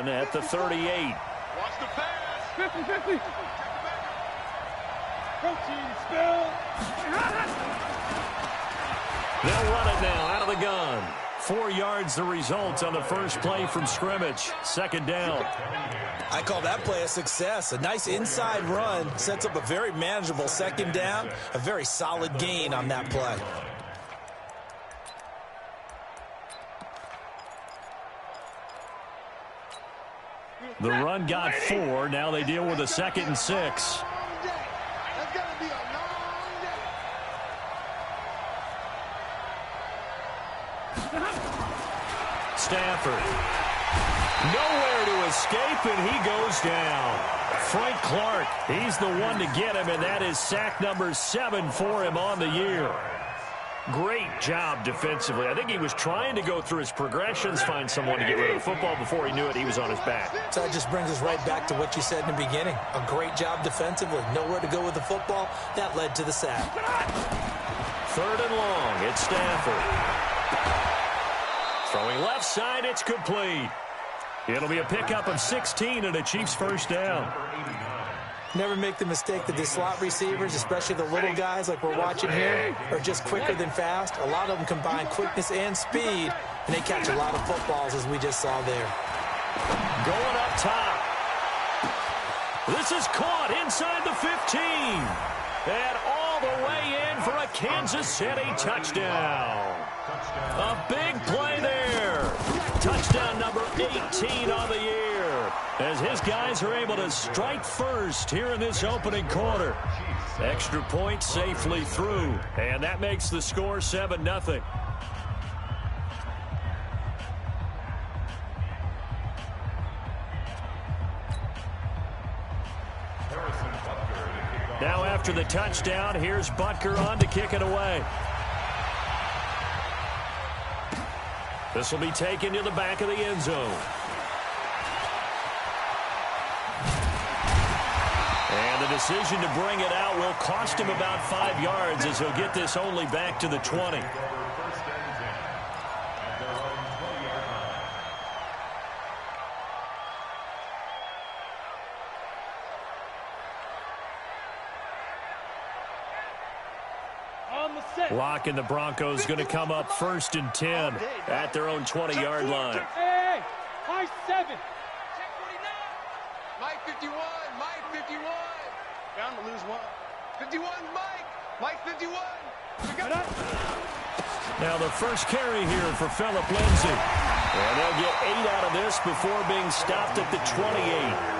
at the 38. Watch the pass. 50-50. Protein spill. They'll run it now out of the gun. 4 yards the result on the first play from scrimmage. Second down. I call that play a success. A nice inside run sets up a very manageable second down. A very solid gain on that play. The run got 4. Now they deal with a 2nd and 6. Stafford. Nowhere to escape, and he goes down. Frank Clark, he's the one to get him, and that is sack number 7 for him on the year. Great job defensively. I think he was trying to go through his progressions, find someone to get rid of the football. Before he knew it, he was on his back. So that just brings us right back to what you said in the beginning. A great job defensively. Nowhere to go with the football. That led to the sack. 3rd and long. It's Stafford. Throwing left side, it's complete. It'll be a pickup of 16 and a Chiefs first down. Never make the mistake that the slot receivers, especially the little guys like we're watching here, are just quicker than fast. A lot of them combine quickness and speed, and they catch a lot of footballs, as we just saw there. Going up top. This is caught inside the 15. And all the way in for a Kansas City touchdown. A big play there. Touchdown number 18 on the year, as his guys are able to strike first here in this opening quarter. Extra point safely through, and that makes the score 7-0. Now after the touchdown, here's Butker on to kick it away. This will be taken to the back of the end zone. And the decision to bring it out will cost him about 5 yards, as he'll get this only back to the 20. Lock and the Broncos going to come up 1st and 10 at their own 20-yard line. Hey, high 7. Check 49. Mike 51. Mike 51. Bound to lose 1. 51, Mike. Mike 51. We got it. Now the first carry here for Phillip Lindsay. And they'll get 8 out of this before being stopped at the 28.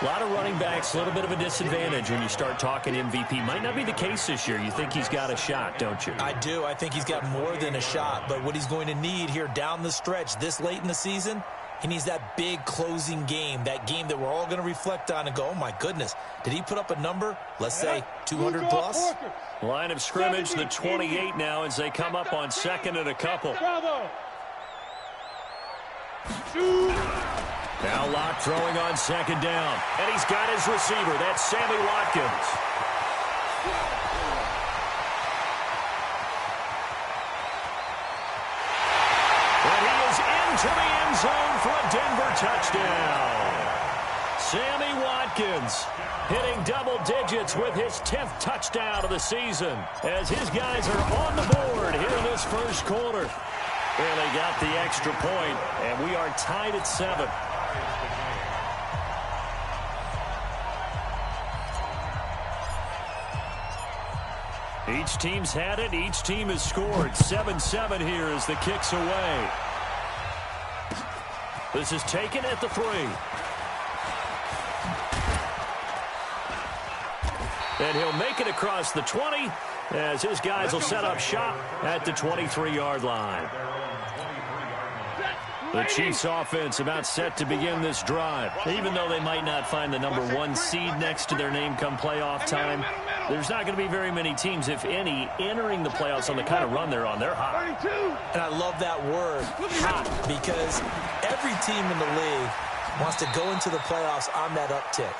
A lot of running backs, a little bit of a disadvantage when you start talking MVP. Might not be the case this year. You think he's got a shot, don't you? I do. I think he's got more than a shot. But what he's going to need here down the stretch this late in the season, he needs that big closing game, that game that we're all going to reflect on and go, oh, my goodness, did he put up a number, let's say, 200 plus? Line of scrimmage, the 28 now, as they come up on 2nd and a couple. Now Locke throwing on 2nd down. And he's got his receiver. That's Sammy Watkins. And he is into the end zone for a Denver touchdown. Sammy Watkins hitting double digits with his 10th touchdown of the season, as his guys are on the board here in this first quarter. And they got the extra point, and we are tied at 7. Each team's had it. Each team has scored. 7-7 here as the kick's away. This is taken at the 3. And he'll make it across the 20 as his guys will set up shop at the 23-yard line. The Chiefs offense about set to begin this drive. Even though they might not find the number 1 seed next to their name come playoff time, there's not going to be very many teams, if any, entering the playoffs on the kind of run they're on. They're hot. And I love that word, hot, because every team in the league wants to go into the playoffs on that uptick.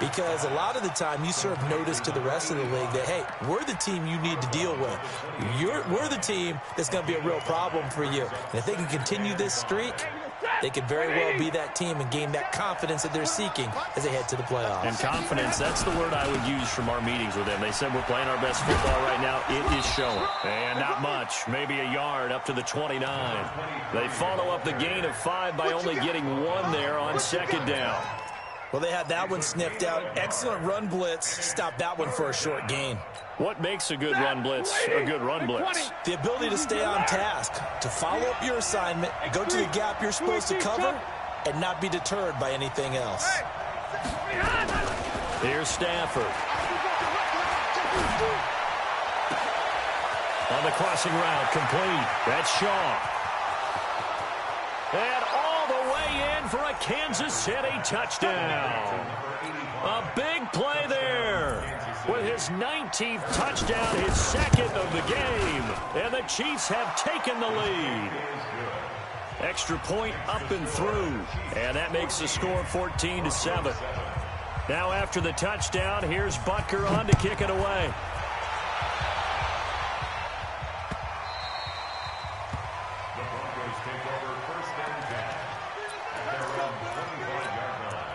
Because a lot of the time you serve notice to the rest of the league that, hey, we're the team you need to deal with. We're the team that's going to be a real problem for you. And if they can continue this streak, they could very well be that team and gain that confidence that they're seeking as they head to the playoffs. And confidence, that's the word I would use from our meetings with them. They said we're playing our best football right now. It is showing. And not much, maybe a yard up to the 29. They follow up the gain of 5 by only getting 1 there on second down. Well, they had that one sniffed out. Excellent run blitz. Stopped that one for a short gain. What makes a good run blitz a good run blitz? The ability to stay on task, to follow up your assignment, go to the gap you're supposed to cover, and not be deterred by anything else. Here's Stafford. On the crossing route, complete. That's Shaw. And all the way in for a Kansas City touchdown. A big play there. With his 19th touchdown, his second of the game. And the Chiefs have taken the lead. Extra point up and through. And that makes the score 14-7. Now after the touchdown, here's Butker on to kick it away. The Broncos take over first and 10 at their own 25-yard line.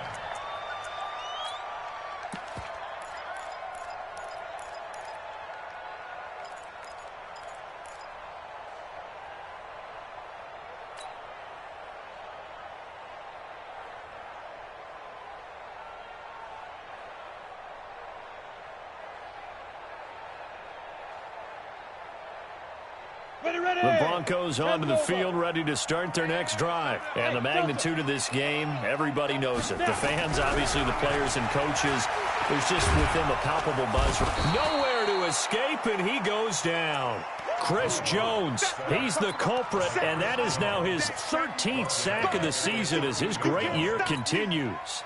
The Broncos onto the field, ready to start their next drive. And the magnitude of this game, everybody knows it. The fans, obviously the players and coaches. There's just with them a palpable buzz. Nowhere to escape, and he goes down. Chris Jones, he's the culprit, and that is now his 13th sack of the season as his great year continues.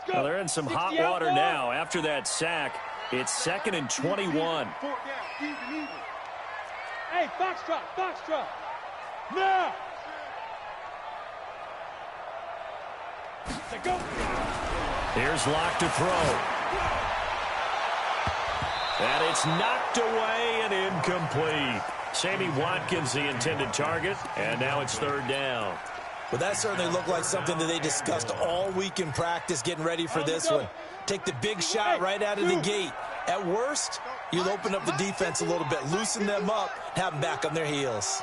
Well, they're in some hot water now. After that sack, it's 2nd and 21. Hey, foxtrot. Now. Go. Here's Locke to throw. And it's knocked away and incomplete. Sammy Watkins, the intended target, and now it's 3rd down. Well, that certainly looked like something that they discussed all week in practice, getting ready for this one. Take the big shot right out of the gate. At worst, you'll open up the defense a little bit, loosen them up, have them back on their heels.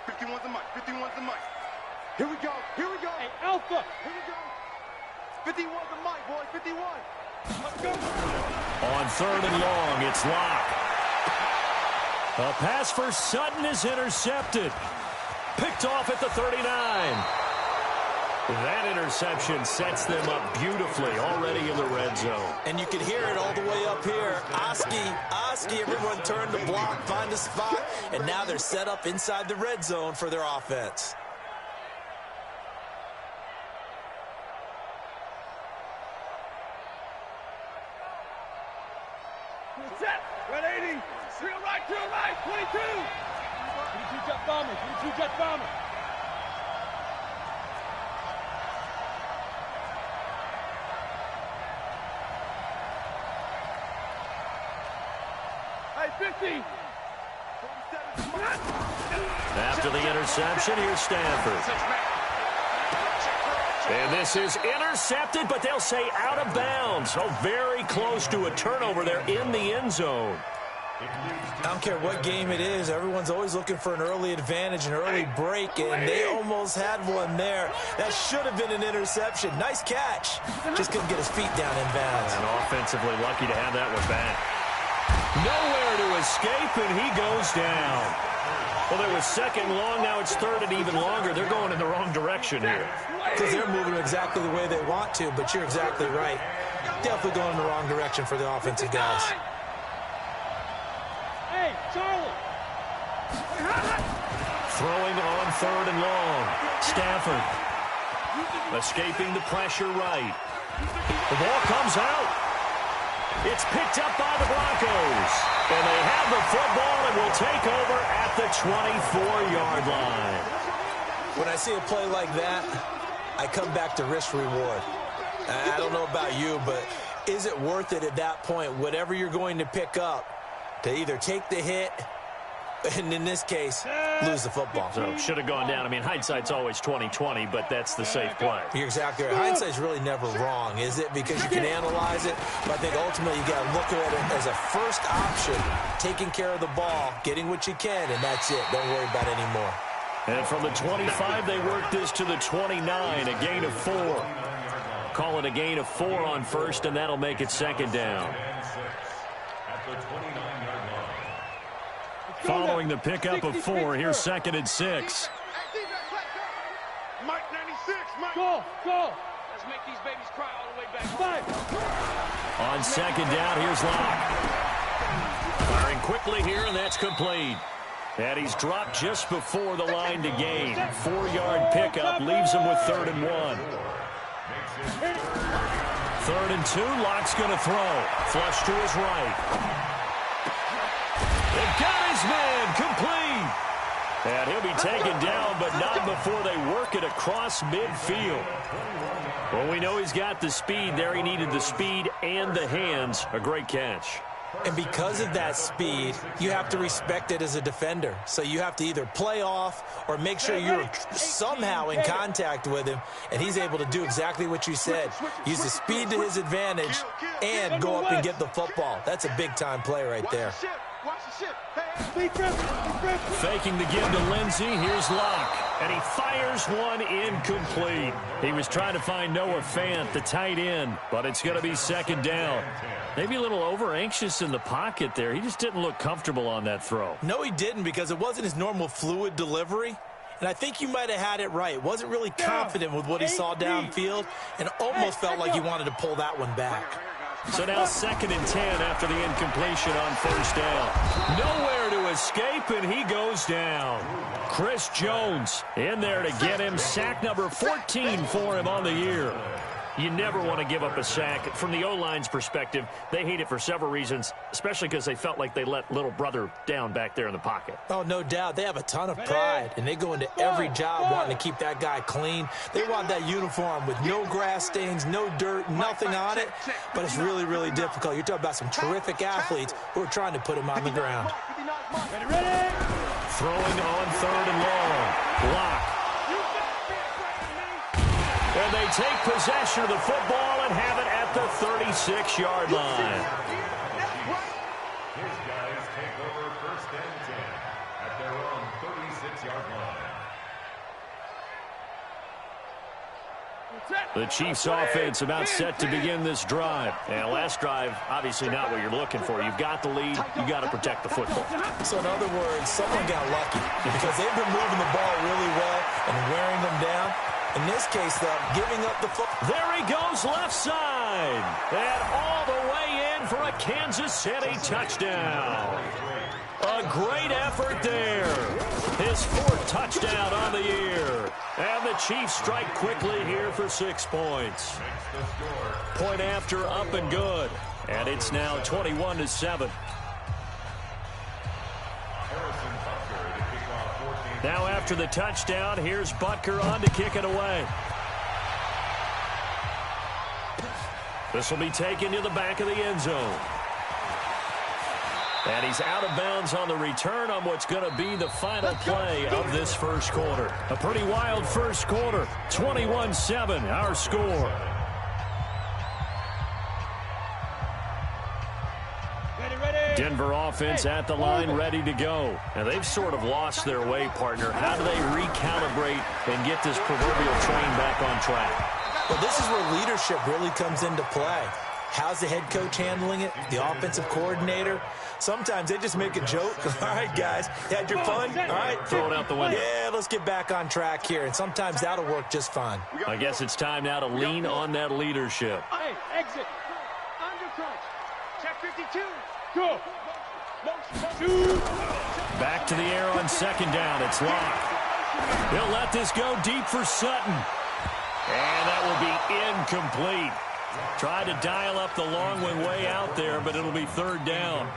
51's the mic. 51's the mic. Here we go. Hey, Alpha. Here we go. 51's the mic, boy. 51. Let's go. On 3rd and long, it's Locke. A pass for Sutton is intercepted. Picked off at the 39. That interception sets them up beautifully already in the red zone. And you can hear it all the way up here. Oski, everyone turned to block, find a spot, and now they're set up inside the red zone for their offense. Set. 180. To your right. 22. 22 jet bomber. Hey, 50. After the interception, here's Stafford. And this is intercepted, but they'll say out of bounds. So very close to a turnover there in the end zone. I don't care what game it is. Everyone's always looking for an early advantage, an early break, and they almost had one there. That should have been an interception. Nice catch. Just couldn't get his feet down in bounds. And offensively lucky to have that one back. Nowhere to escape, and he goes down. Well, it was 2nd long. Now it's 3rd and even longer. They're going in the wrong direction here. Because they're moving exactly the way they want to, but you're exactly right. Definitely going in the wrong direction for the offensive guys. Hey, Charlie. Throwing on 3rd and long. Stafford escaping the pressure right. The ball comes out. It's picked up by the Broncos. And they have the football and will take over at the 24-yard line. When I see a play like that, I come back to risk reward. I don't know about you, but is it worth it at that point, whatever you're going to pick up, to either take the hit and in this case, lose the football? So should have gone down. I mean, hindsight's always 20/20, but that's the safe play. You're exactly right. Hindsight's really never wrong, is it? Because you can analyze it, but I think ultimately you got to look at it as a first option, taking care of the ball, getting what you can, and that's it. Don't worry about it anymore. And from the 25, they work this to the 29, a gain of 4. Call it a gain of 4 on first, and that'll make it second down. Following the pickup of 4, here's second and 6. Mike 96, Mike. Go. Let's make these babies cry all the way back. On second down, here's Locke. Firing quickly here, and that's complete. And he's dropped just before the line to gain. 4-yard pickup leaves him with 3rd and 1. 3rd and 2, Locke's going to throw. Flush to his right. They've got his man complete. And he'll be taken down, but not before they work it across midfield. Well, we know he's got the speed there. He needed the speed and the hands. A great catch. And because of that speed, you have to respect it as a defender. So you have to either play off or make sure you're somehow in contact with him, and he's able to do exactly what you said. Use the speed to his advantage and go up and get the football. That's a big-time play right there. Faking the give to Lindsey. Here's Locke. And he fires one incomplete. He was trying to find Noah Fant, the tight end, but it's going to be second down. Maybe a little over-anxious in the pocket there. He just didn't look comfortable on that throw. No, he didn't, because it wasn't his normal fluid delivery. And I think you might have had it right. Wasn't really confident with what he saw downfield and almost felt like he wanted to pull that one back. So now second and 10 after the incompletion on first down. Nowhere to escape, and he goes down. Chris Jones in there to get him. Sack number 14 for him on the year. You never want to give up a sack. From the O-line's perspective, they hate it for several reasons, especially because they felt like they let little brother down back there in the pocket. Oh, no doubt. They have a ton of pride, and they go into every job wanting to keep that guy clean. They want that uniform with no grass stains, no dirt, nothing on it, but it's really, really difficult. You're talking about some terrific athletes who are trying to put him on the ground. Ready? Throwing on 3rd and long. Locke. And they take possession of the football and have it at the 36-yard line. His guys take over 1st and 10 at their own 36-yard line. The Chiefs' offense about set to begin this drive. And last drive, obviously not what you're looking for. You've got the lead. You got to protect the football. So in other words, someone got lucky because they've been moving the ball really well and wearing them down. In this case, though, giving up the football. There he goes left side. And all the way in for a Kansas City touchdown. A great effort there. His 4th touchdown on the year. And the Chiefs strike quickly here for 6 points. Point after, up and good. And it's now 21-7. Now after the touchdown, here's Butker on to kick it away. This will be taken to the back of the end zone. And he's out of bounds on the return on what's going to be the final play of this first quarter. A pretty wild first quarter. 21-7, our score. Denver offense at the line, ready to go. Now, they've sort of lost their way, partner. How do they recalibrate and get this proverbial train back on track? Well, this is where leadership really comes into play. How's the head coach handling it? The offensive coordinator? Sometimes they just make a joke. All right, guys, you had your fun? All right, throw it out the window. Yeah, let's get back on track here. And sometimes that'll work just fine. I guess it's time now to lean on that leadership. Hey, exit. Under crunch. Check 52. Go. Shoot. Back to the air on second down. It's Locke. He'll let this go deep for Sutton. And that will be incomplete. Tried to dial up the long one way out there, but it'll be 3rd down.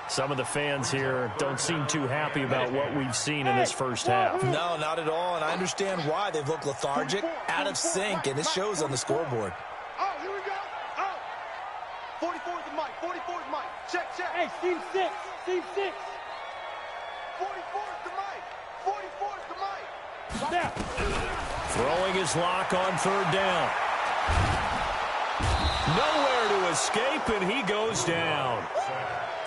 Some of the fans here don't seem too happy about what we've seen in this first half. No, not at all, and I understand why. They've looked lethargic, out of sync, and it shows on the scoreboard. Oh, here we go. Oh. 44's the mic. 44's the mic. Check, check. Hey, team 6. Team 6. 44's the mic. 44's the mic. Now. Throwing his lock on third down. Nowhere to escape, and he goes down.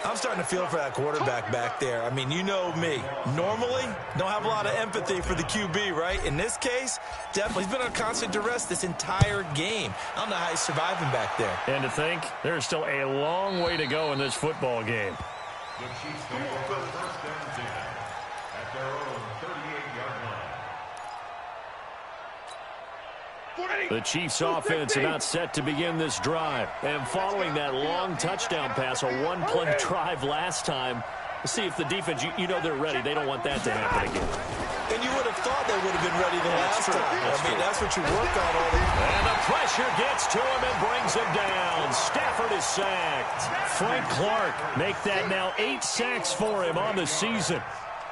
I'm starting to feel for that quarterback back there. I mean, you know me. Normally, don't have a lot of empathy for the QB, right? In this case, definitely. He's been on constant duress this entire game. I don't know how he's surviving back there. And to think, there's still a long way to go in this football game. The Chiefs take over first and 10 at their own 38-yard line. The Chiefs offense about set to begin this drive. And following that long touchdown pass, a one-play drive last time, let's see if the defense, you know they're ready. They don't want that to happen again. And you would have thought they would have been ready the last time. That's what you work on all the time. And the pressure gets to him and brings him down. Stafford is sacked. Frank Clark make that now 8 sacks for him on the season.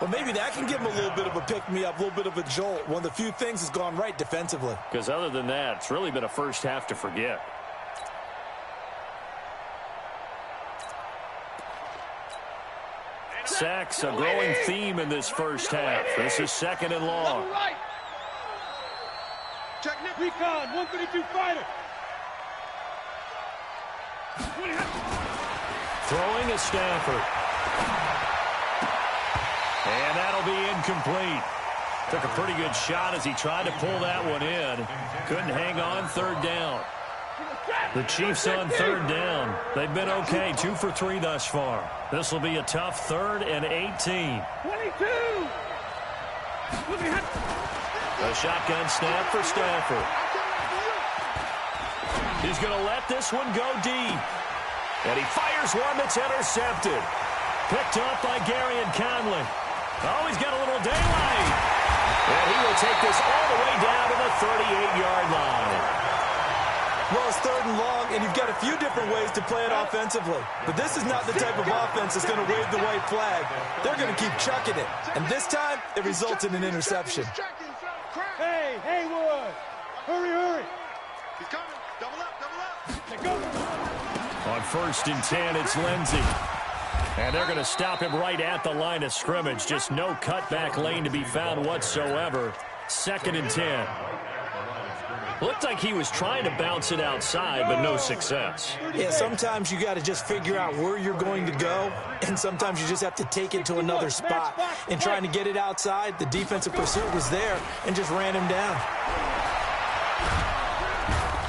Well, maybe that can give him a little bit of a pick-me-up, a little bit of a jolt. One of the few things has gone right defensively. Because other than that, it's really been a first half to forget. Sacks, a growing theme in this first half. This is second and long. Check Nick. Recon, 132 fighter. Throwing is Stafford. And that'll be incomplete. Took a pretty good shot as he tried to pull that one in. Couldn't hang on third down. The Chiefs on third down. They've been okay, 2 for 3 thus far. This will be a tough 3rd and 18. 22. A shotgun snap for Stafford. He's going to let this one go deep. And he fires one that's intercepted. Picked up by Garyon Conley. Oh, he's got a little daylight. And he will take this all the way down to the 38-yard line. Well, it's 3rd and long, and you've got a few different ways to play it offensively. But this is not the type of offense that's going to wave the white flag. They're going to keep chucking it. And this time, it results in an interception. Hey, Haywood. Hurry, hurry. He's coming. Double up, double up. Let go. On 1st and 10, it's Lindsey. And they're going to stop him right at the line of scrimmage. Just no cutback lane to be found whatsoever. 2nd and 10. Looked like he was trying to bounce it outside, but no success. Yeah, sometimes you got to just figure out where you're going to go, and sometimes you just have to take it to another spot. And trying to get it outside, the defensive pursuit was there and just ran him down.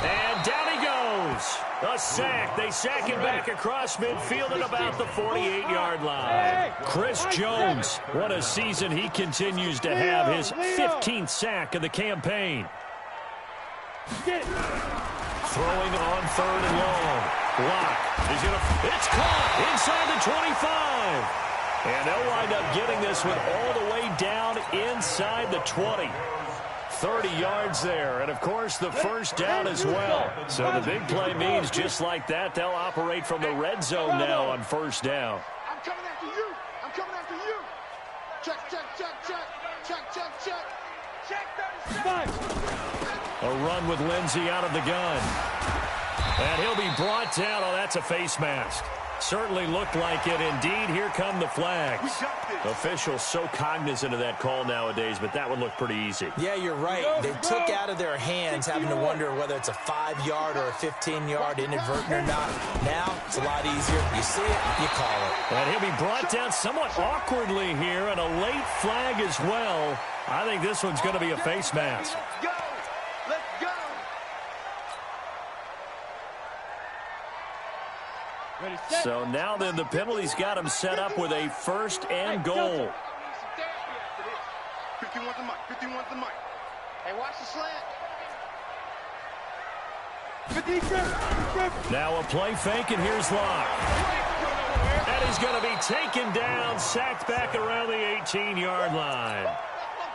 And down he goes. A sack. They sack him back across midfield at about the 48-yard line. Chris Jones, what a season he continues to have. His 15th sack of the campaign. Get it. Throwing on 3rd and long. Block. It's caught inside the 25. And they'll wind up getting this one all the way down inside the 20. 30 yards there, and of course the first down as well. So the big play means just like that, they'll operate from the red zone now on 1st down. I'm coming after you. I'm coming after you. Check, check, check, check. Check, check, check. Check 37. A run with Lindsey out of the gun. And he'll be brought down. Oh, that's a face mask. Certainly looked like it. Indeed, here come the flags. Officials so cognizant of that call nowadays, but that would look pretty easy. Yeah, you're right. They took out of their hands having to wonder whether it's a 5-yard or a 15-yard inadvertent or not. Now, it's a lot easier. You see it, you call it. And he'll be brought down somewhat awkwardly here, and a late flag as well. I think this one's going to be a face mask. Let's go. Let's go. Ready, set. So now then the penalty's got him set up with a 1st and goal. 51's the mic. 51's the mic. Hey, watch the slant. 50 grip. Now a play fake, and here's Locke. And he's going to be taken down, sacked back around the 18-yard line.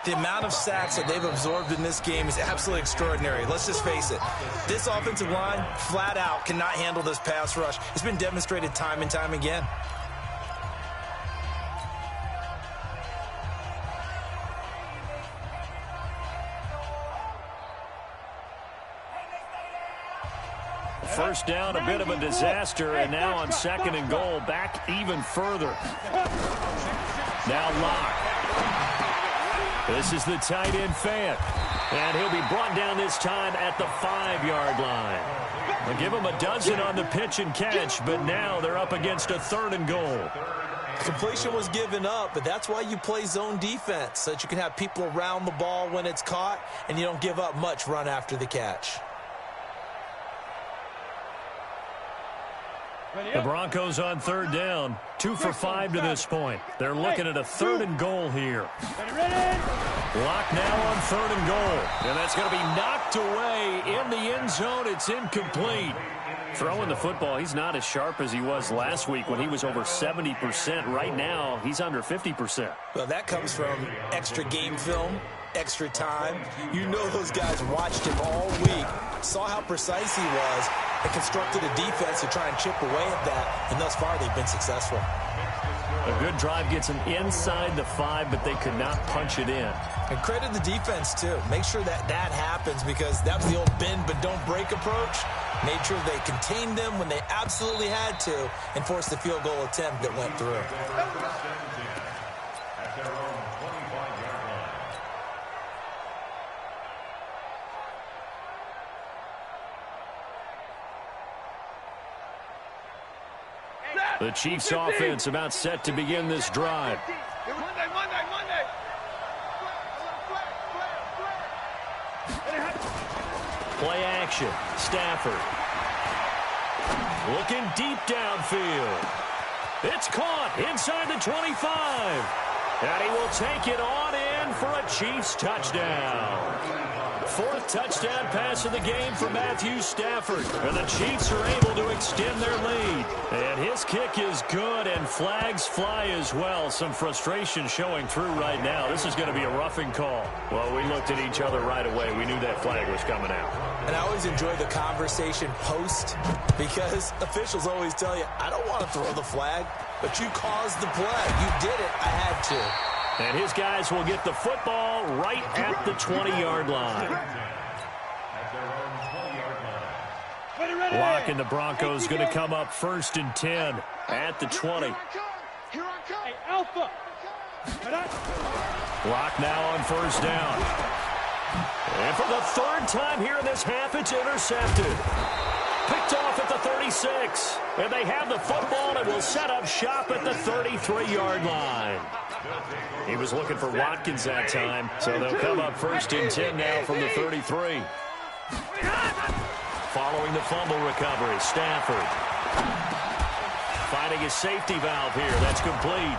The amount of sacks that they've absorbed in this game is absolutely extraordinary. Let's just face it. This offensive line, flat out, cannot handle this pass rush. It's been demonstrated time and time again. First down, a bit of a disaster, and now on 2nd and goal, back even further. Now Locke. This is the tight end Fant, and he'll be brought down this time at the 5-yard line. They'll give him a dozen on the pitch and catch, but now they're up against a 3rd and goal. Completion was given up, but that's why you play zone defense, so that you can have people around the ball when it's caught, and you don't give up much run after the catch. The Broncos on 3rd down, 2 for 5 to this point. They're looking at a 3rd and goal here. Lock now on 3rd and goal. And that's going to be knocked away in the end zone. It's incomplete. Throwing the football, he's not as sharp as he was last week when he was over 70%. Right now, he's under 50%. Well, that comes from extra game film, extra time. You know those guys watched him all week, saw how precise he was, and constructed a defense to try and chip away at that. And thus far, they've been successful. A good drive gets them inside the 5, but they could not punch it in. And credit the defense, too. Make sure that happens, because that was the old bend but don't break approach. Made sure they contained them when they absolutely had to and forced the field goal attempt that went through. At their own 25-yard line. The Chiefs' offense about set to begin this drive. Monday. Play action. Stafford. Looking deep downfield. It's caught inside the 25. And he will take it on in for a Chiefs touchdown. 4th touchdown pass of the game for Matthew Stafford. And the Chiefs are able to extend their lead. And his kick is good, and flags fly as well. Some frustration showing through right now. This is going to be a roughing call. Well, we looked at each other right away. We knew that flag was coming out. And I always enjoy the conversation post, because officials always tell you, I don't want to throw the flag, but you caused the play. You did it. I had to. And his guys will get the football right at the 20-yard line. Lock and the Broncos going to come up 1st and 10 at the 20. Hey, Alpha. Lock now on 1st down. And for the 3rd time here in this half, it's intercepted. Picked off at the 36. And they have the football and will set up shop at the 33-yard line. He was looking for Watkins that time, so they'll come up 1st and 10 now from the 33. Following the fumble recovery, Stafford. Finding his safety valve here. That's complete.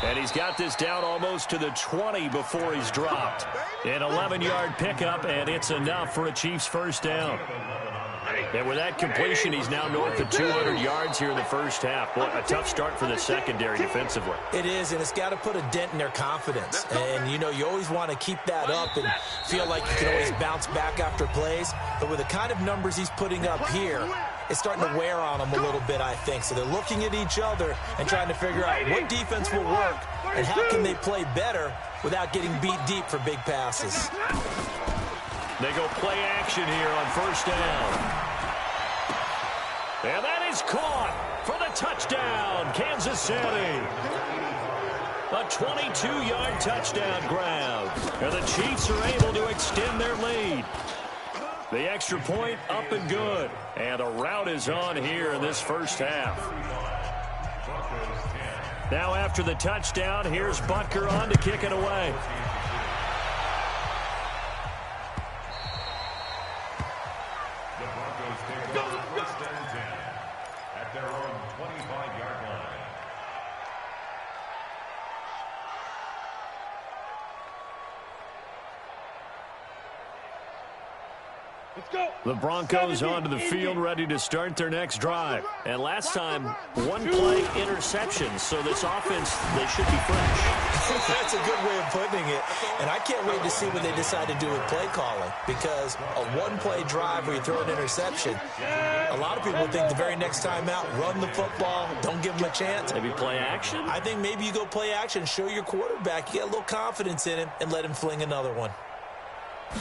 And he's got this down almost to the 20 before he's dropped. An 11-yard pickup, and it's enough for a Chiefs 1st down. And with that completion, he's now north of 200 yards here in the first half. Boy, a tough start for the secondary defensively. It is, and it's got to put a dent in their confidence. And, you know, you always want to keep that up and feel like you can always bounce back after plays. But with the kind of numbers he's putting up here, it's starting to wear on them a little bit, I think. So they're looking at each other and trying to figure out what defense will work and how can they play better without getting beat deep for big passes. They go play action here on 1st down. And that is caught for the touchdown, Kansas City. A 22-yard touchdown grab. And the Chiefs are able to extend their lead. The extra point up and good. And a rout is on here in this first half. Now after the touchdown, here's Butker on to kick it away. The Broncos take over 1st and 10 at their own 25-yard line. Let's go. The Broncos onto the field, ready to start their next drive. And last time, 1 play interception, so this offense, they should be fresh. That's a good way of putting it. And I can't wait to see what they decide to do with play calling, because a 1-play drive where you throw an interception, a lot of people think the very next time out, run the football, don't give them a chance. Maybe play action? I think maybe you go play action, show your quarterback, you get a little confidence in him, and let him fling another one.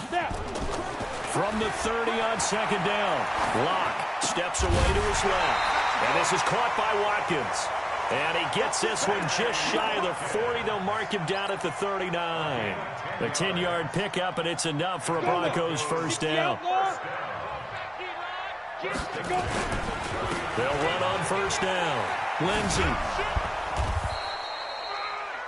Snap. From the 30 on 2nd down, Lock Steps away to his left. And this is caught by Watkins. And he gets this one just shy of the 40. They'll mark him down at the 39. A 10-yard pickup, and it's enough for a Broncos first down. They'll run on first down. Lindsey.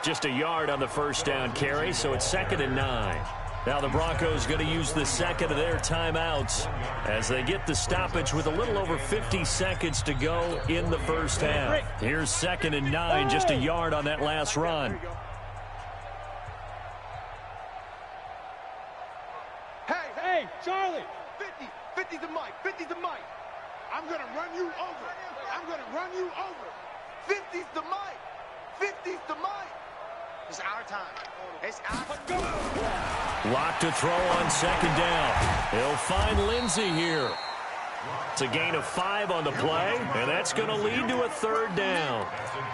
Just a yard on the first down carry, so it's 2nd and 9. Now the Broncos going to use the second of their timeouts as they get the stoppage with a little over 50 seconds to go in the first half. Here's 2nd and 9, just a yard on that last run. Hey, Charlie! 50 to Mike, 50 to Mike. I'm going to run you over. I'm going to run you over. 50's to Mike. 50's to Mike. It's our time. It's our time. Lock to throw on 2nd down. He'll find Lindsey here. It's a gain of 5 on the play, and that's going to lead to a 3rd down.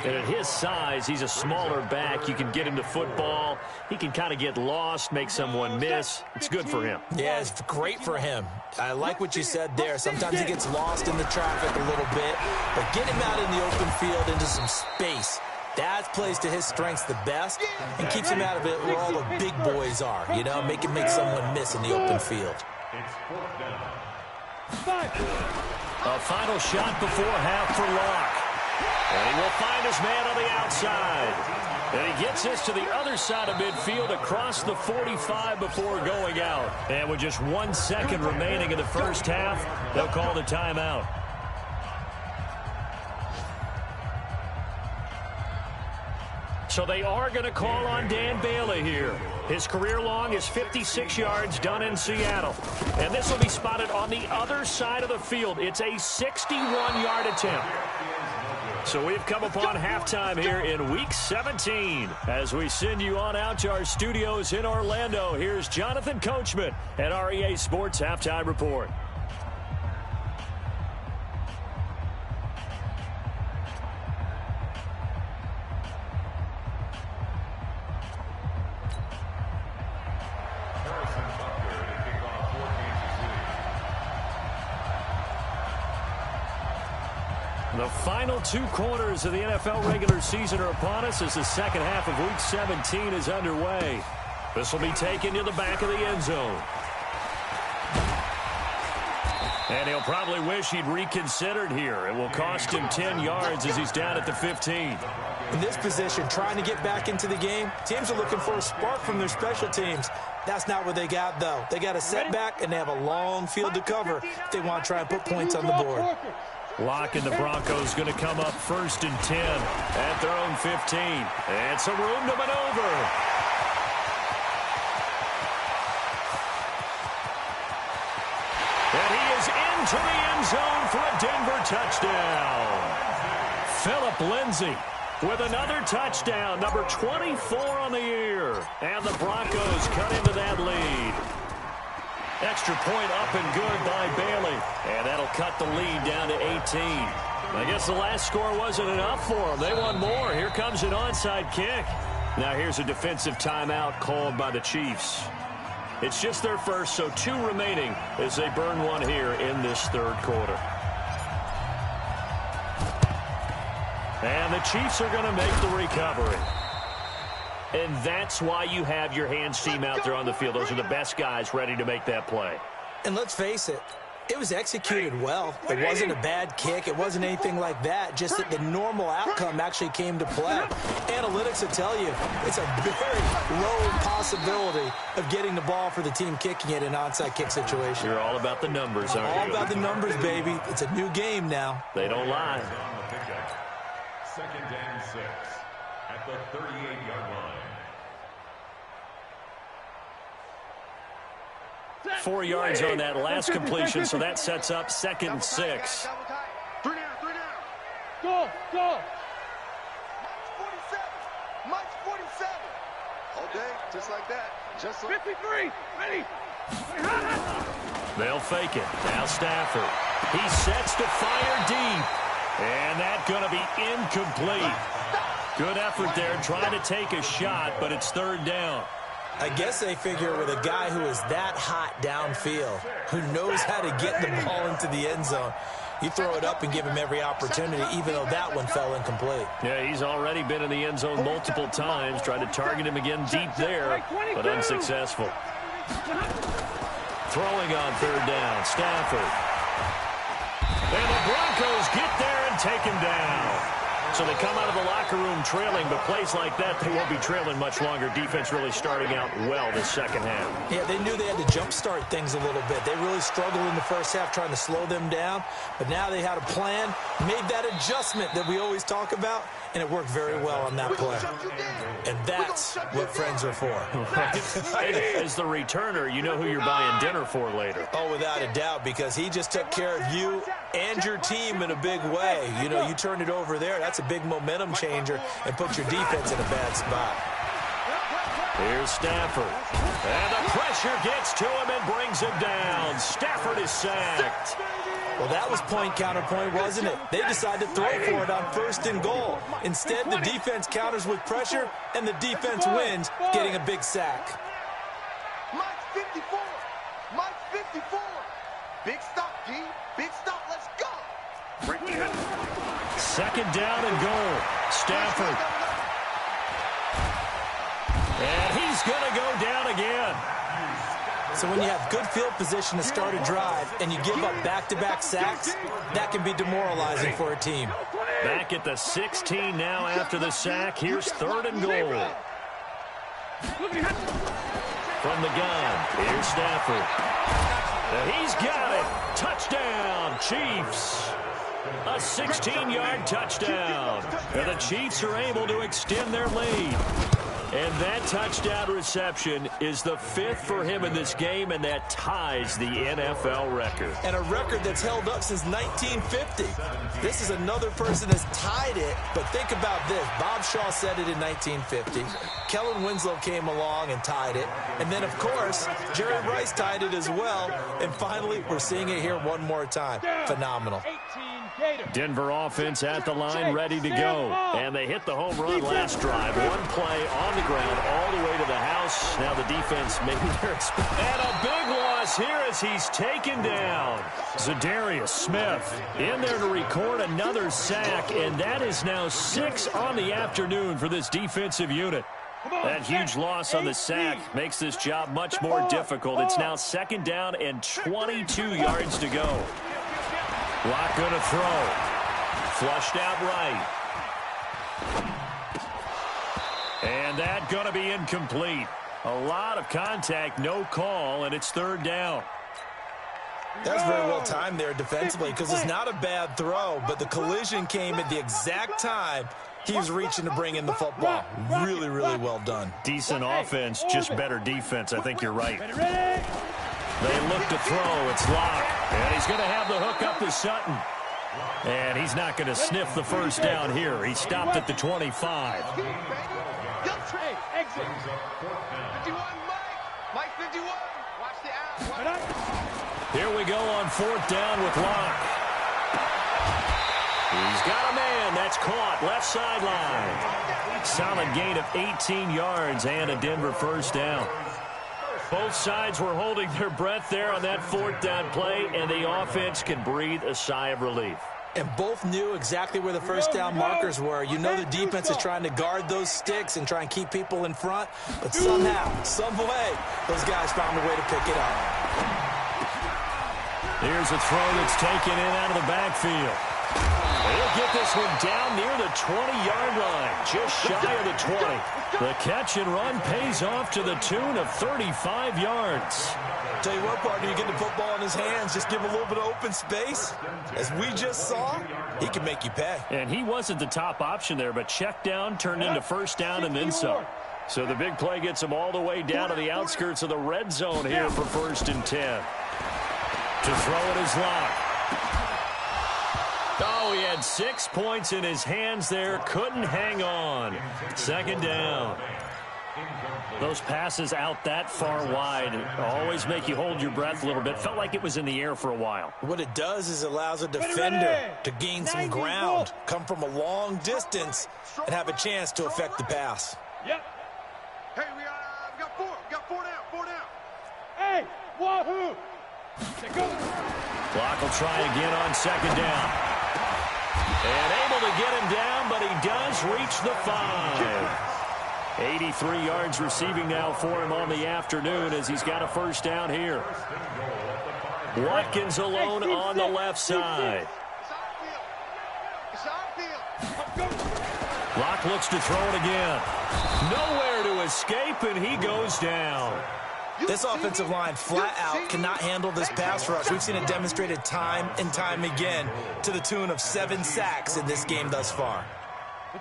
And at his size, he's a smaller back. You can get him to football. He can kind of get lost, make someone miss. It's good for him. Yeah, it's great for him. I like what you said there. Sometimes he gets lost in the traffic a little bit, but get him out in the open field into some space. That plays to his strengths the best and keeps him out of it where all the big boys are, you know, make someone miss in the open field. It's 4th down. A final shot before half for Locke. And he will find his man on the outside. And he gets this to the other side of midfield across the 45 before going out. And with just 1 second remaining in the first half, they'll call the timeout. So they are going to call on Dan Bailey here. His career long is 56 yards done in Seattle. And this will be spotted on the other side of the field. It's a 61-yard attempt. So we've come upon halftime here in Week 17. As we send you on out to our studios in Orlando, here's Jonathan Coachman at REA Sports Halftime Report. The final 2 quarters of the NFL regular season are upon us as the second half of Week 17 is underway. This will be taken to the back of the end zone. And he'll probably wish he'd reconsidered here. It will cost him 10 yards as he's down at the 15. In this position, trying to get back into the game, teams are looking for a spark from their special teams. That's not what they got, though. They got a setback, and they have a long field to cover if they want to try and put points on the board. Locke and the Broncos going to come up 1st and 10 at their own 15. And some room to maneuver. And he is into the end zone for a Denver touchdown. Phillip Lindsay with another touchdown, number 24 on the year. And the Broncos cut into that lead. Extra point up and good by Bailey. And that'll cut the lead down to 18. I guess the last score wasn't enough for them. They want more. Here comes an onside kick. Now here's a defensive timeout called by the Chiefs. It's just their first, so 2 remaining as they burn one here in this 3rd quarter. And the Chiefs are going to make the recovery. And that's why you have your hands team out there on the field. Those are the best guys ready to make that play. And let's face it, it was executed well. It wasn't a bad kick. It wasn't anything like that. Just that the normal outcome actually came to play. Analytics will tell you it's a very low possibility of getting the ball for the team kicking it in an onside kick situation. You're all about the numbers, aren't you? All about the numbers, baby. It's a new game now. They don't lie. 2nd and 6 at the 38-yard line. 4 yards on that last completion, so that sets up 2nd and 6. 3 down. Go! Mike's 47. Okay, just like that. Just like 53! Ready! They'll fake it. Now Stafford. He sets to fire deep. And that's going to be incomplete. Good effort there trying to take a shot, but it's 3rd down. I guess they figure with a guy who is that hot downfield, who knows how to get the ball into the end zone, You throw it up and give him every opportunity, even though that one fell incomplete. Yeah, he's already been in the end zone multiple times. Tried to target him again deep there, but unsuccessful. Throwing on third down, Stafford. And the Broncos get there and take him down. So they come out of the locker room trailing, but plays like that, they won't be trailing much longer. Defense really starting out well this second half. Yeah, they knew they had to jumpstart things a little bit. They really struggled in the first half trying to slow them down, but now they had a plan, made that adjustment that we always talk about, and it worked very well on that play. And that's what friends are for. As the returner, you know who you're buying dinner for later. Oh, without a doubt, because he just took care of you and your team in a big way. You know, you turned it over there. That's a big momentum changer and put your defense in a bad spot. Here's Stafford. And the pressure gets to him and brings him down. Stafford is sacked. Well, that was point counterpoint, wasn't it? They decided to throw for it on 1st and goal. Instead, the defense counters with pressure, and the defense wins, getting a big sack. Mike's 54. Mike's 54. Big stop, D. Big stop. Let's go. Second down and goal. Stafford. And he's going to go down again. So when you have good field position to start a drive and you give up back-to-back sacks, that can be demoralizing for a team. Back at the 16 now after the sack. Here's 3rd and goal. From the gun, here's Stafford. And he's got it. Touchdown, Chiefs. A 16-yard touchdown. And the Chiefs are able to extend their lead. And that touchdown reception is the 5th for him in this game, and that ties the NFL record. And a record that's held up since 1950. This is another person that's tied it, but think about this. Bob Shaw said it in 1950. Kellen Winslow came along and tied it. And then, of course, Jerry Rice tied it as well. And finally, we're seeing it here one more time. Phenomenal. Denver offense at the line, ready to go. And they hit the home run last drive. One play on the ground all the way to the house. Now the defense maybe they're expecting. And a big loss here as he's taken down. Zadarius Smith in there to record another sack, and that is now 6 on the afternoon for this defensive unit. That huge loss on the sack makes this job much more difficult. It's now 2nd down and 22 yards to go. Lock going to throw. Flushed out right. And that going to be incomplete. A lot of contact, no call, and it's 3rd down. That's very well timed there defensively because it's not a bad throw, but the collision came at the exact time he was reaching to bring in the football. Really, really well done. Decent offense, just better defense. I think you're right. They look to throw. It's locked. And he's going to have the hook up to Sutton. And he's not going to sniff the first down here. He stopped at the 25. Exit. 51, Mike 51. Watch the out. Here we go on 4th down with Locke. He's got a man. That's caught. Left sideline. Solid gain of 18 yards and a Denver first down. Both sides were holding their breath there on that 4th down play, and the offense can breathe a sigh of relief. And both knew exactly where the first down markers were. You know the defense is trying to guard those sticks and try and keep people in front, but somehow, some way, those guys found a way to pick it up. Here's a throw that's taken in out of the backfield. He'll get this one down near the 20-yard line, just shy of the 20. The catch and run pays off to the tune of 35 yards. Tell you what, partner, you get the football in his hands, just give him a little bit of open space. As we just saw, he can make you pay. And he wasn't the top option there, but check down turned into first down and then some. So the big play gets him all the way down to the outskirts of the red zone here for 1st and 10. To throw it is Locke. Oh, he had 6 points in his hands there. Couldn't hang on. 2nd down. Those passes out that far wide always make you hold your breath a little bit. Felt like it was in the air for a while. What it does is it allows a defender to gain some ground, come from a long distance, and have a chance to affect the pass. Yep. Hey, we got 4. We got 4 down. 4 down. Hey, wahoo! Go. Clock will try again on second down. And able to get him down, but he does reach the 5. 83 yards receiving now for him on the afternoon as he's got a first down here. Watkins alone on the left side. Locke looks to throw it again. Nowhere to escape, and he goes down. This offensive line flat out cannot handle this pass rush. We've seen it demonstrated time and time again to the tune of 7 sacks in this game thus far.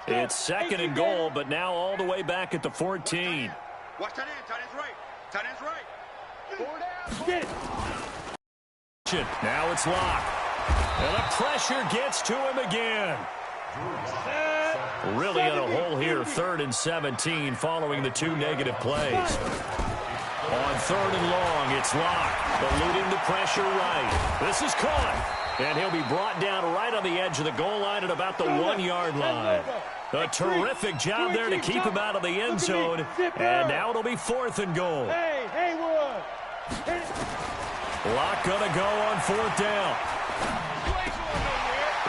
It's second and goal, but now all the way back at the 14. Watch tight end. Tight end's right. Tight end's right. Get it. Now it's Locke. And the pressure gets to him again. Really in a hole here, 3rd and 17 following the 2 negative plays. On 3rd and long, it's Locke, eluding the pressure right. This is caught. And he'll be brought down right on the edge of the goal line at about the 1-yard line. A terrific job there to keep him out of the end zone. And now it'll be 4th and goal. Hey, Wood. Locke gonna go on 4th down.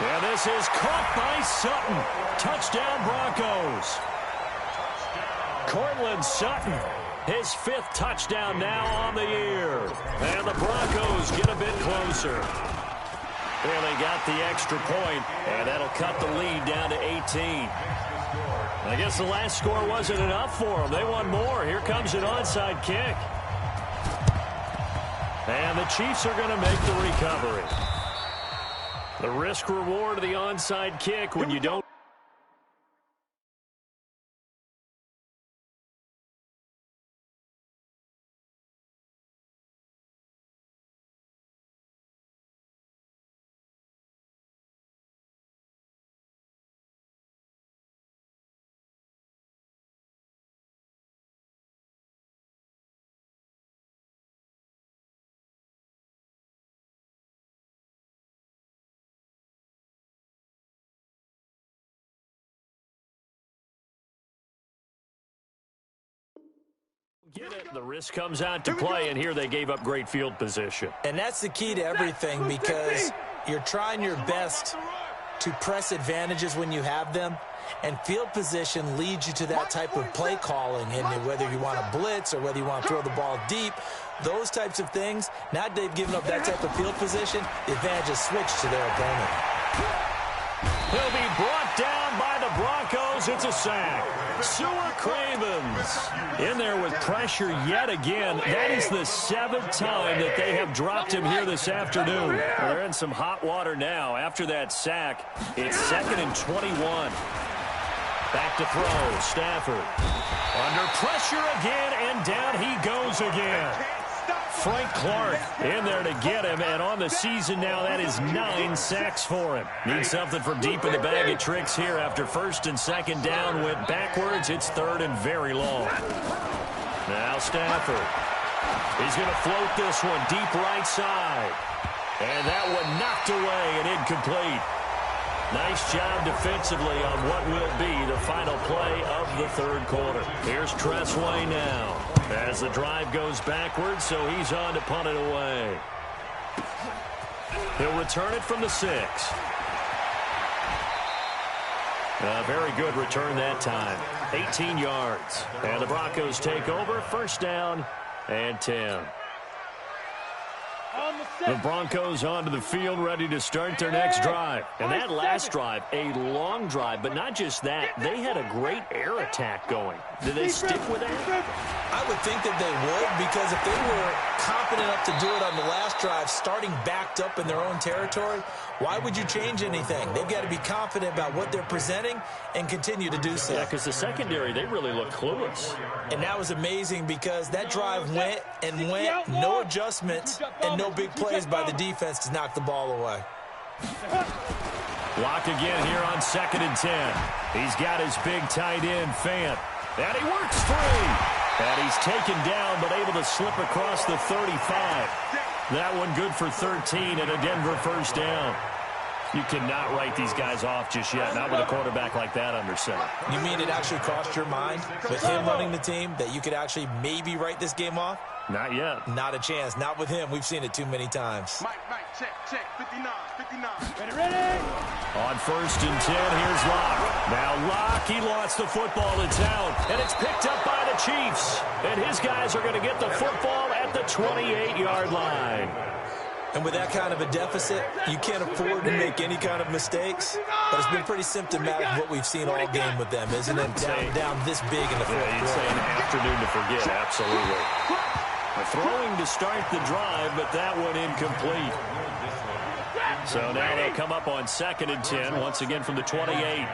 And this is caught by Sutton. Touchdown Broncos. Cortland Sutton, his 5th touchdown now on the year. And the Broncos get a bit closer. Well, they got the extra point, and that'll cut the lead down to 18. I guess the last score wasn't enough for them. They want more. Here comes an onside kick. And the Chiefs are going to make the recovery. The risk reward of the onside kick when you don't. Get it. The risk comes out to play, and here they gave up great field position. And that's the key to everything because you're trying your best to press advantages when you have them, and field position leads you to that type of play calling. And whether you want to blitz or whether you want to throw the ball deep, those types of things, now that they've given up that type of field position, the advantage is switched to their opponent. He'll be brought down by the Broncos. It's a sack. Sewer Cravens in there with pressure yet again. That is the 7th time that they have dropped him here this afternoon. They're in some hot water now. After that sack, it's 2nd and 21. Back to throw. Stafford under pressure again, and down he goes again. Frank Clark in there to get him, and on the season now, that is 9 sacks for him. Needs something from deep in the bag of tricks here after 1st and 2nd down. Went backwards. It's 3rd and very long. Now Stafford. He's going to float this one deep right side. And that one knocked away and incomplete. Nice job defensively on what will be the final play of the 3rd quarter. Here's Tressway now as the drive goes backwards, so he's on to punt it away. He'll return it from the 6. A very good return that time. 18 yards. And the Broncos take over. 1st down and 10. The Broncos onto the field, ready to start their next drive. And that last drive, a long drive, but not just that. They had a great air attack going. Did they stick with that? I would think that they would, because if they were confident enough to do it on the last drive, starting backed up in their own territory, why would you change anything? They've got to be confident about what they're presenting and continue to do so. Yeah, because the secondary, they really look clueless. And that was amazing because that drive went and went, no adjustments and no big plays by the defense to knock the ball away. Lock again here on 2nd and 10. He's got his big tight end, Fant. And he works free. And he's taken down but able to slip across the 35. That one good for 13 and a Denver 1st down. You cannot write these guys off just yet, not with a quarterback like that under center. You mean it actually crossed your mind with him running the team that you could actually maybe write this game off? Not yet. Not a chance. Not with him. We've seen it too many times. Mike, check, 59, 59. Ready? On 1st and 10, here's Locke. Now Locke, he lost the football. It's out, and it's picked up by the Chiefs. And his guys are going to get the football at the 28-yard line. And with that kind of a deficit, you can't afford to make any kind of mistakes. But it's been pretty symptomatic of what we've seen all game with them, isn't it? Down this big in the fourth quarter. You'd say an afternoon to forget, absolutely. Throwing to start the drive, but that one incomplete. So now they'll come up on 2nd and 10, once again from the 28.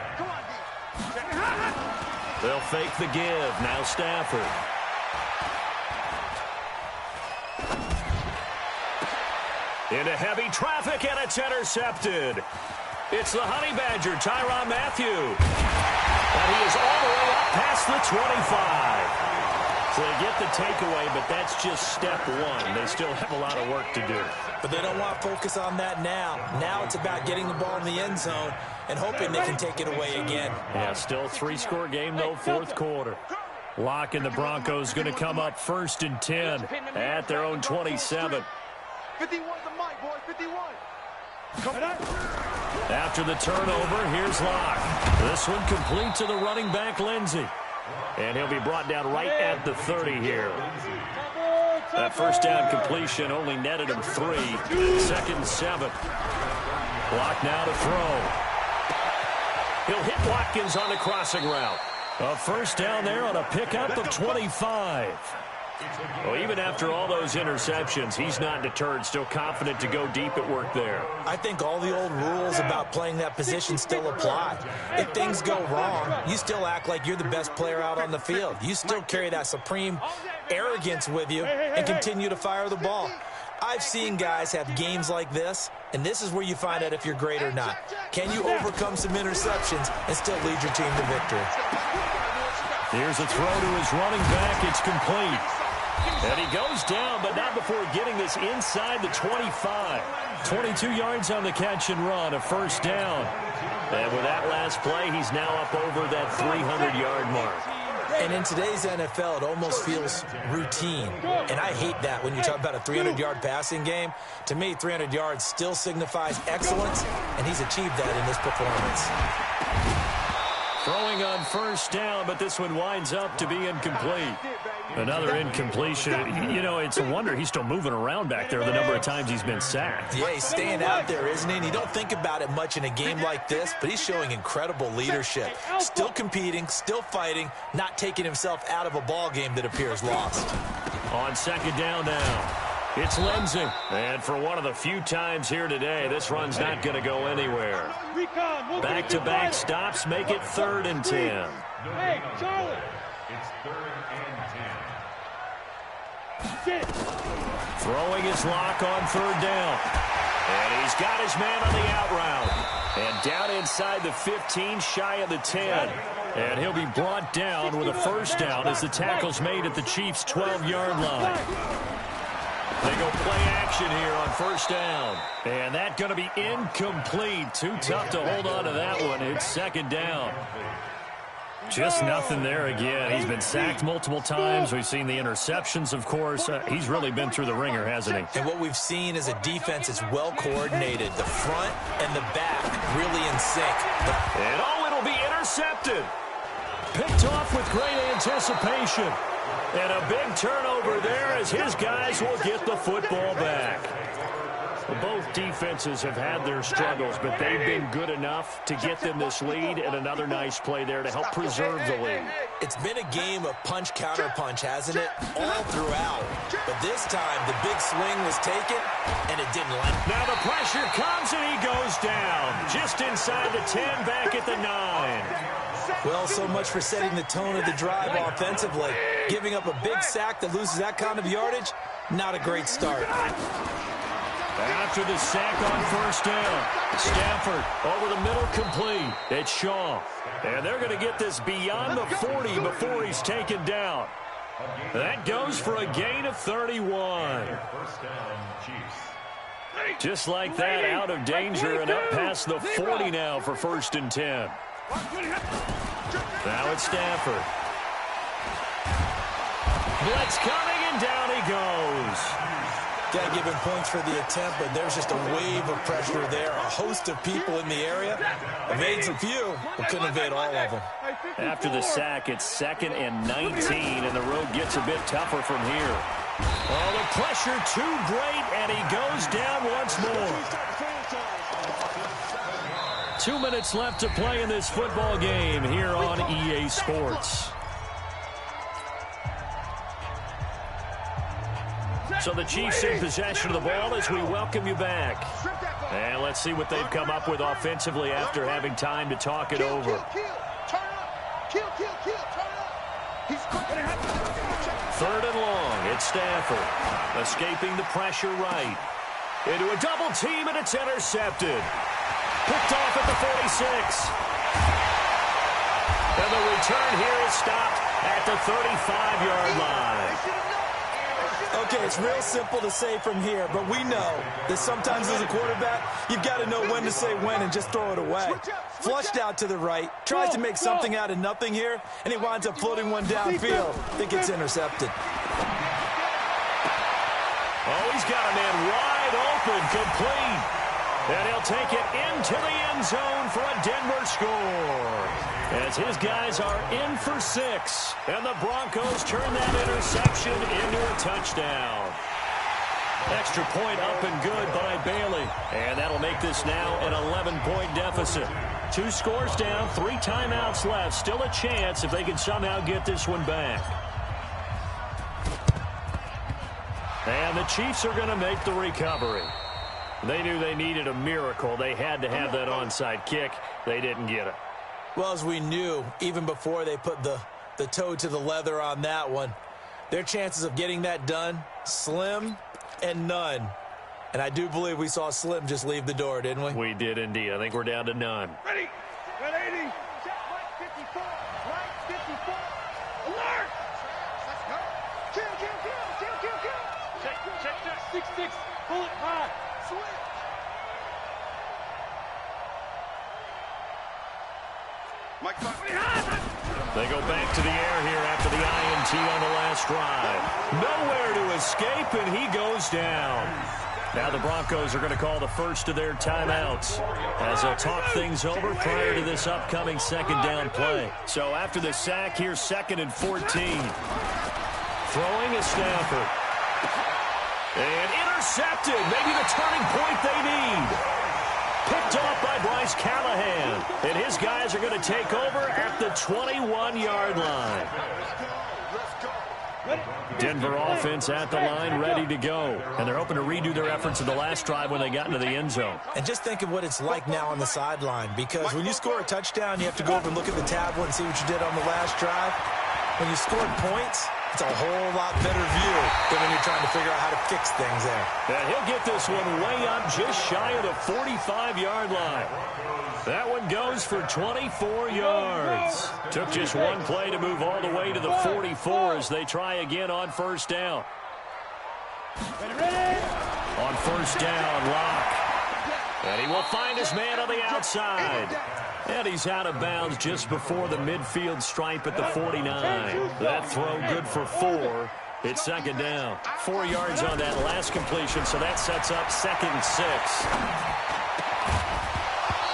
They'll fake the give. Now Stafford. Into heavy traffic, and it's intercepted. It's the Honey Badger, Tyrann Mathieu. And he is all the way up past the 25. So they get the takeaway, but that's just step one. They still have a lot of work to do. But they don't want to focus on that now. Now it's about getting the ball in the end zone and hoping they can take it away again. Yeah, still a 3-score game, though, 4th quarter. Locke and the Broncos going to come up 1st and 10 at their own 27. 51 the mic, boys, 51. After the turnover, here's Locke. This one complete to the running back, Lindsey. And he'll be brought down right at the 30 here. That first down completion only netted him 3. 2nd and 7. Locke now to throw. He'll hit Watkins on the crossing route. A first down there on a pickup of 25. Well, even after all those interceptions, he's not deterred, still confident to go deep at work there. I think all the old rules about playing that position still apply. If things go wrong, you still act like you're the best player out on the field. You still carry that supreme arrogance with you and continue to fire the ball. I've seen guys have games like this, and this is where you find out if you're great or not. Can you overcome some interceptions and still lead your team to victory? Here's a throw to his running back. It's complete. And he goes down, but not before getting this inside the 25. 22 yards on the catch and run, a first down. And with that last play, he's now up over that 300-yard mark. And in today's NFL, it almost feels routine. And I hate that when you talk about a 300-yard passing game. To me, 300 yards still signifies excellence, and he's achieved that in this performance. Throwing on first down, but this one winds up to be incomplete. Another incompletion. You know, it's a wonder he's still moving around back there the number of times he's been sacked. Yeah, he's staying out there, isn't he? And you don't think about it much in a game like this, but he's showing incredible leadership. Still competing, still fighting, not taking himself out of a ball game that appears lost. On 2nd down now, it's Lindsey. And for one of the few times here today, this run's not going to go anywhere. Back-to-back stops make it 3rd and 10. Hey, Charlie. It's 3rd and 10. Throwing his Lock on 3rd down. And he's got his man on the out route. And down inside the 15, shy of the 10. And he'll be brought down with a first down as the tackle's made at the Chiefs' 12-yard line. They go play action here on first down. And that's going to be incomplete. Too tough to hold on to that one. It's 2nd down. Just nothing there again. He's been sacked multiple times. We've seen the interceptions, of course. He's really been through the ringer, hasn't he? And what we've seen is a defense that's well coordinated. The front and the back really in sync. And it'll be intercepted. Picked off with great anticipation. And a big turnover there as his guys will get the football back. Well, both defenses have had their struggles, but they've been good enough to get them this lead, and another nice play there to help preserve the lead. It's been a game of punch-counter-punch, hasn't it? All throughout. But this time, the big swing was taken, and it didn't land. Now the pressure comes, and he goes down. Just inside the 10, back at the 9. Well, so much for setting the tone of the drive offensively. Giving up a big sack that loses that kind of yardage, not a great start. After the sack on first down, Stafford over the middle complete. It's Shaw. And they're going to get this beyond the 40 before he's taken down. That goes for a gain of 31. Just like that, out of danger and up past the 40 now for 1st and 10. Now it's Stafford. Blitz coming And down he goes. Got to give him points for the attempt, but there's just a wave of pressure there. A host of people in the area. Evades a few, but couldn't evade all of them. After the sack, it's 2nd and 19, and the road gets a bit tougher from here. Oh, the pressure too great, and he goes down once more. 2 minutes left to play in this football game here on EA Sports. So the Chiefs in possession of the ball as we welcome you back. And let's see what they've come up with offensively after having time to talk it over. Third and long. It's Stafford. Escaping the pressure right. Into a double team, and it's intercepted. Picked off at the 46. And the return here is stopped at the 35-yard line. Okay, it's real simple to say from here, but we know that sometimes as a quarterback, you've got to know when to say when and just throw it away. Flushed out to the right, tries to make something out of nothing here, and he winds up floating one downfield that gets intercepted. Oh, he's got a man wide open, complete. And he'll take it into the end zone for a Denver score. As his guys are in for 6. And the Broncos turn that interception into a touchdown. Extra point up and good by Bailey. And that'll make this now an 11-point deficit. 2 scores down, 3 timeouts left. Still a chance if they can somehow get this one back. And the Chiefs are going to make the recovery. They knew they needed a miracle. They had to have that onside kick. They didn't get it. Well, as we knew, even before they put the toe to the leather on that one, their chances of getting that done, slim and none. And I do believe we saw Slim just leave the door, didn't we? We did indeed. I think we're down to none. Ready. 180. Right 54. Right 54. Alert. Let's go. Kill. Check. 6-6. Pull it high. Switch. They go back to the air here after the INT on the last drive. Nowhere to escape, and he goes down. Now the Broncos are going to call the first of their timeouts as they'll talk things over prior to this upcoming 2nd down play. So after the sack, here's 2nd and 14. Throwing is Stafford. And intercepted. Maybe the turning point they need. Picked off by Bryce Callahan. And his guys are going to take over at the 21-yard line. Denver offense at the line, ready to go. And they're hoping to redo their efforts in the last drive when they got into the end zone. And just think of what it's like now on the sideline, because when you score a touchdown, you have to go over and look at the tablet and see what you did on the last drive. When you scored points, it's a whole lot better view than when you're trying to figure out how to fix things there. And he'll get this one way up just shy of the 45-yard line. That one goes for 24 yards. Took just one play to move all the way to the 44 as they try again on first down. On first down, Locke. And he will find his man on the outside. And he's out of bounds just before the midfield stripe at the 49. That throw good for 4. It's 2nd down. 4 yards on that last completion, so that sets up 2nd and 6.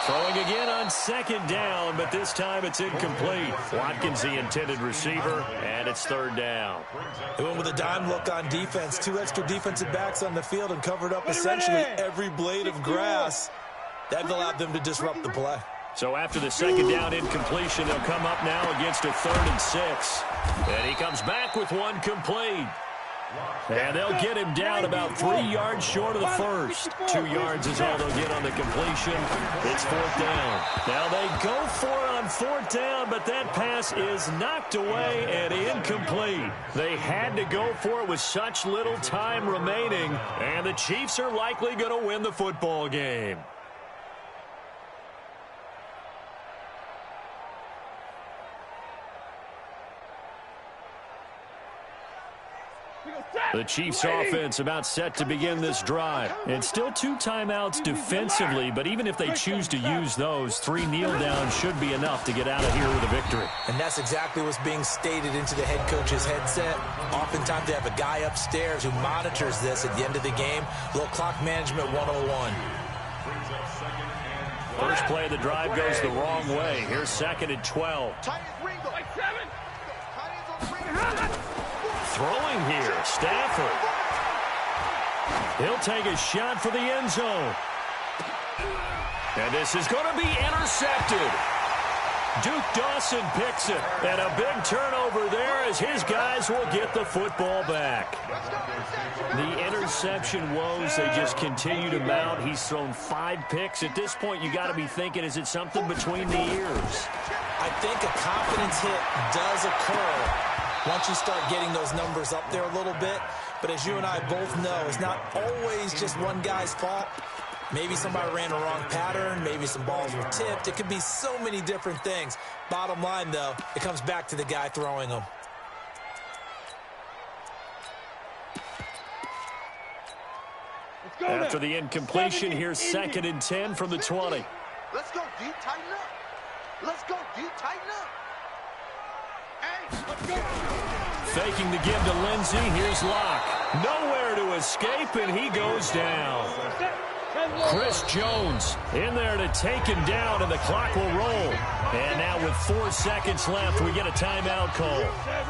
Throwing again on 2nd down, but this time it's incomplete. Watkins, the intended receiver, and it's 3rd down. They went with a dime look on defense. 2 extra defensive backs on the field and covered up essentially every blade of grass. That allowed them to disrupt the play. So after the 2nd down incompletion, they'll come up now against a 3rd and 6. And he comes back with one complete. And they'll get him down about 3 yards short of the first. 2 yards is all they'll get on the completion. It's 4th down. Now they go for it on 4th down, but that pass is knocked away and incomplete. They had to go for it with such little time remaining, and the Chiefs are likely going to win the football game. The Chiefs offense about set to begin this drive. And still 2 timeouts defensively, but even if they choose to use those, 3 kneel downs should be enough to get out of here with a victory. And that's exactly what's being stated into the head coach's headset. Oftentimes they have a guy upstairs who monitors this at the end of the game. A little clock management 101. First play of the drive goes the wrong way. Here's 2nd and 12. Throwing here, Stafford. He'll take a shot for the end zone. And this is going to be intercepted. Duke Dawson picks it. And a big turnover there as his guys will get the football back. The interception woes, they just continue to mount. He's thrown 5 picks. At this point, you got to be thinking, is it something between the ears? I think a confidence hit does occur once you start getting those numbers up there a little bit. But as you and I both know, it's not always just one guy's fault. Maybe somebody ran a wrong pattern. Maybe some balls were tipped. It could be so many different things. Bottom line, though, it comes back to the guy throwing them. After the incompletion, here's 2nd and 10 from the 20. Let's go, D. Tighten up. Let's go, D. Tighten up. Hey, let's go. Faking the give to Lindsey. Here's Locke. Nowhere to escape, and he goes down. Chris Jones in there to take him down, and the clock will roll. And now with 4 seconds left, we get a timeout call.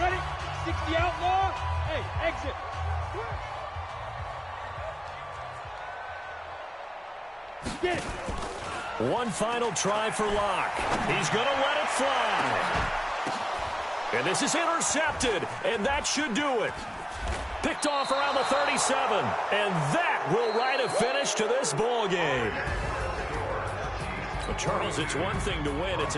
Ready? 60 outlaw. Hey, exit. Get it. One final try for Locke. He's going to let it fly. And this is intercepted, and that should do it. Picked off around the 37, and that will write a finish to this ball game. But Charles, it's one thing to win. It's